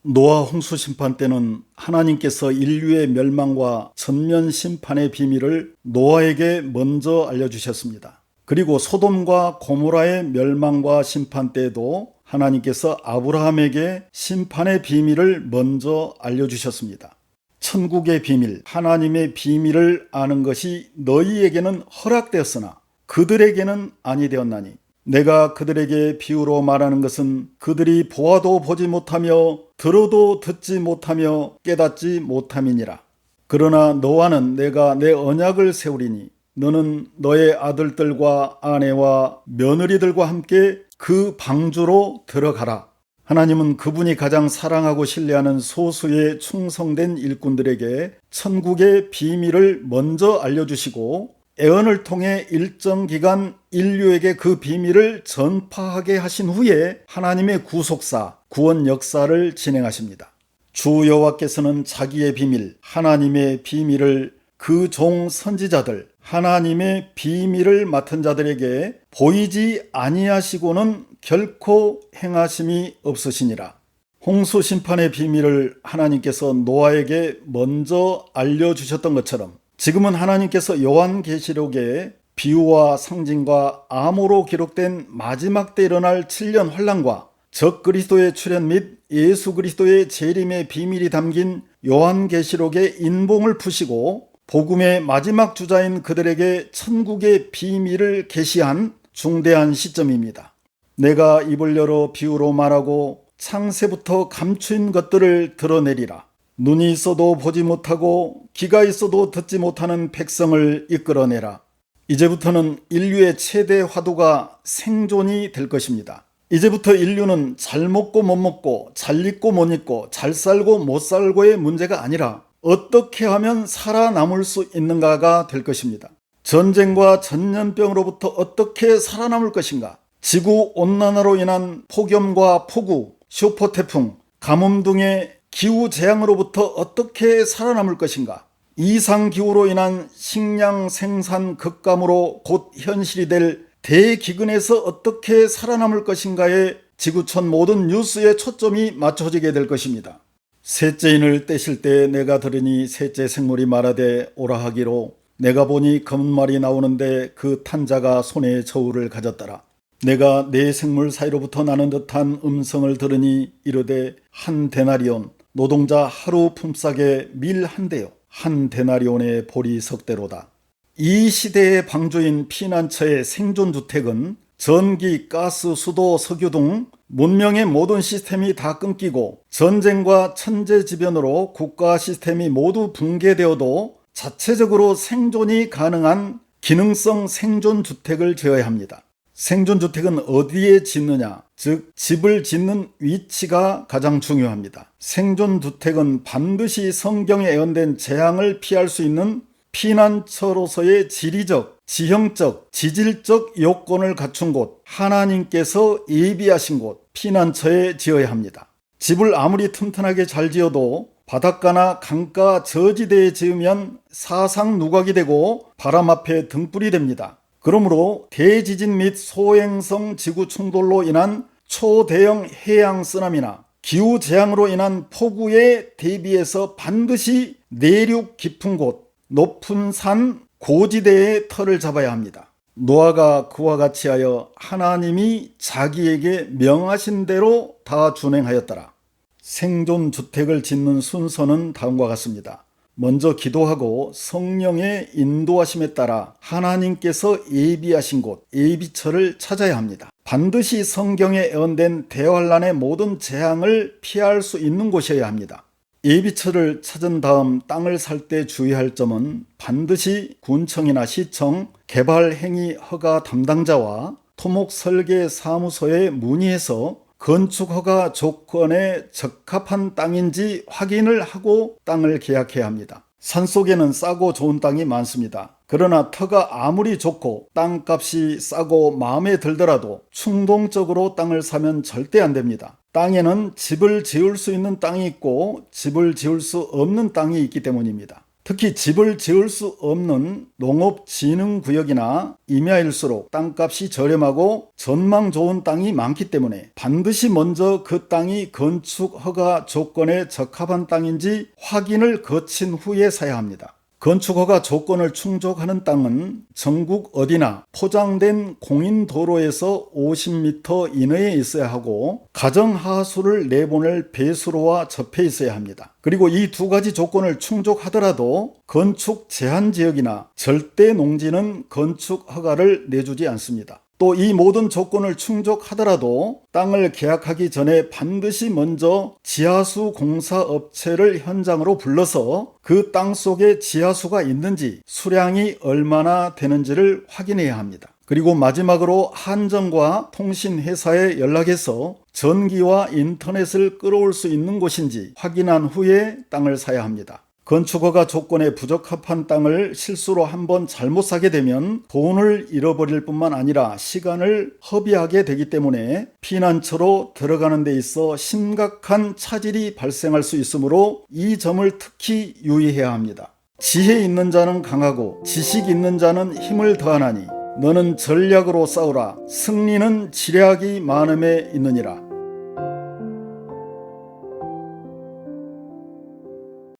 노아 홍수 심판 때는 하나님께서 인류의 멸망과 전면 심판의 비밀을 노아에게 먼저 알려주셨습니다. 그리고 소돔과 고모라의 멸망과 심판 때에도 하나님께서 아브라함에게 심판의 비밀을 먼저 알려주셨습니다. 천국의 비밀, 하나님의 비밀을 아는 것이 너희에게는 허락되었으나 그들에게는 아니 되었나니, 내가 그들에게 비유로 말하는 것은 그들이 보아도 보지 못하며 들어도 듣지 못하며 깨닫지 못함이니라. 그러나 너와는 내가 내 언약을 세우리니 너는 너의 아들들과 아내와 며느리들과 함께 그 방주로 들어가라. 하나님은 그분이 가장 사랑하고 신뢰하는 소수의 충성된 일꾼들에게 천국의 비밀을 먼저 알려주시고 애언을 통해 일정 기간 인류에게 그 비밀을 전파하게 하신 후에 하나님의 구속사, 구원 역사를 진행하십니다. 주 여호와께서는 자기의 비밀, 하나님의 비밀을 그 종 선지자들, 하나님의 비밀을 맡은 자들에게 보이지 아니하시고는 결코 행하심이 없으시니라. 홍수 심판의 비밀을 하나님께서 노아에게 먼저 알려주셨던 것처럼 지금은 하나님께서 요한계시록에 비유와 상징과 암호로 기록된 마지막 때 일어날 7년 환란과 적그리스도의 출현 및 예수 그리스도의 재림의 비밀이 담긴 요한계시록의 인봉을 푸시고 복음의 마지막 주자인 그들에게 천국의 비밀을 계시한 중대한 시점입니다. 내가 입을 열어 비유로 말하고 창세부터 감추인 것들을 드러내리라. 눈이 있어도 보지 못하고 귀가 있어도 듣지 못하는 백성을 이끌어내라. 이제부터는 인류의 최대 화두가 생존이 될 것입니다. 이제부터 인류는 잘 먹고 못 먹고, 잘 입고 못 입고, 잘 살고 못 살고의 문제가 아니라 어떻게 하면 살아남을 수 있는가가 될 것입니다. 전쟁과 전염병으로부터 어떻게 살아남을 것인가? 지구온난화로 인한 폭염과 폭우, 슈퍼태풍, 가뭄 등의 기후재앙으로부터 어떻게 살아남을 것인가? 이상기후로 인한 식량 생산 급감으로 곧 현실이 될 대기근에서 어떻게 살아남을 것인가에 지구촌 모든 뉴스의 초점이 맞춰지게 될 것입니다. 셋째인을 떼실 때 내가 들으니 셋째 생물이 말하되 오라 하기로, 내가 보니 검은 말이 나오는데 그 탄 자가 손에 저울을 가졌더라. 내가 네 생물 사이로부터 나는 듯한 음성을 들으니 이르되 한 데나리온, 노동자 하루 품삯에 밀 한 대요, 한 데나리온의 보리 석대로다. 이 시대의 방주인 피난처의 생존주택은 전기, 가스, 수도, 석유 등 문명의 모든 시스템이 다 끊기고 전쟁과 천재지변으로 국가 시스템이 모두 붕괴되어도 자체적으로 생존이 가능한 기능성 생존주택을 지어야 합니다. 생존주택은 어디에 짓느냐, 즉 집을 짓는 위치가 가장 중요합니다. 생존주택은 반드시 성경에 예언된 재앙을 피할 수 있는 피난처로서의 지리적, 지형적, 지질적 요건을 갖춘 곳, 하나님께서 예비하신 곳, 피난처에 지어야 합니다. 집을 아무리 튼튼하게 잘 지어도 바닷가나 강가 저지대에 지으면 사상 누각이 되고 바람 앞에 등불이 됩니다. 그러므로 대지진 및 소행성 지구 충돌로 인한 초대형 해양 쓰나미나 기후재앙으로 인한 폭우에 대비해서 반드시 내륙 깊은 곳, 높은 산, 고지대에 터를 잡아야 합니다. 노아가 그와 같이 하여 하나님이 자기에게 명하신 대로 다 준행하였더라. 생존주택을 짓는 순서는 다음과 같습니다. 먼저 기도하고 성령의 인도하심에 따라 하나님께서 예비하신 곳, 예비처를 찾아야 합니다. 반드시 성경에 예언된 대환란의 모든 재앙을 피할 수 있는 곳이어야 합니다. 예비처를 찾은 다음 땅을 살 때 주의할 점은 반드시 군청이나 시청, 개발행위 허가 담당자와 토목설계사무소에 문의해서 건축허가 조건에 적합한 땅인지 확인을 하고 땅을 계약해야 합니다. 산속에는 싸고 좋은 땅이 많습니다. 그러나 터가 아무리 좋고 땅값이 싸고 마음에 들더라도 충동적으로 땅을 사면 절대 안 됩니다. 땅에는 집을 지을 수 있는 땅이 있고 집을 지을 수 없는 땅이 있기 때문입니다. 특히 집을 지을 수 없는 농업진흥구역이나 임야일수록 땅값이 저렴하고 전망 좋은 땅이 많기 때문에 반드시 먼저 그 땅이 건축 허가 조건에 적합한 땅인지 확인을 거친 후에 사야 합니다. 건축허가 조건을 충족하는 땅은 전국 어디나 포장된 공인도로에서 50m 이내에 있어야 하고 가정하수를 내보낼 배수로와 접해 있어야 합니다. 그리고 이 두 가지 조건을 충족하더라도 건축 제한지역이나 절대 농지는 건축허가를 내주지 않습니다. 또 이 모든 조건을 충족하더라도 땅을 계약하기 전에 반드시 먼저 지하수 공사 업체를 현장으로 불러서 그 땅 속에 지하수가 있는지 수량이 얼마나 되는지를 확인해야 합니다. 그리고 마지막으로 한전과 통신회사에 연락해서 전기와 인터넷을 끌어올 수 있는 곳인지 확인한 후에 땅을 사야 합니다. 건축허가 조건에 부적합한 땅을 실수로 한번 잘못 사게 되면 돈을 잃어버릴 뿐만 아니라 시간을 허비하게 되기 때문에 피난처로 들어가는 데 있어 심각한 차질이 발생할 수 있으므로 이 점을 특히 유의해야 합니다. 지혜 있는 자는 강하고 지식 있는 자는 힘을 더하나니 너는 전략으로 싸우라. 승리는 지략이 많음에 있느니라.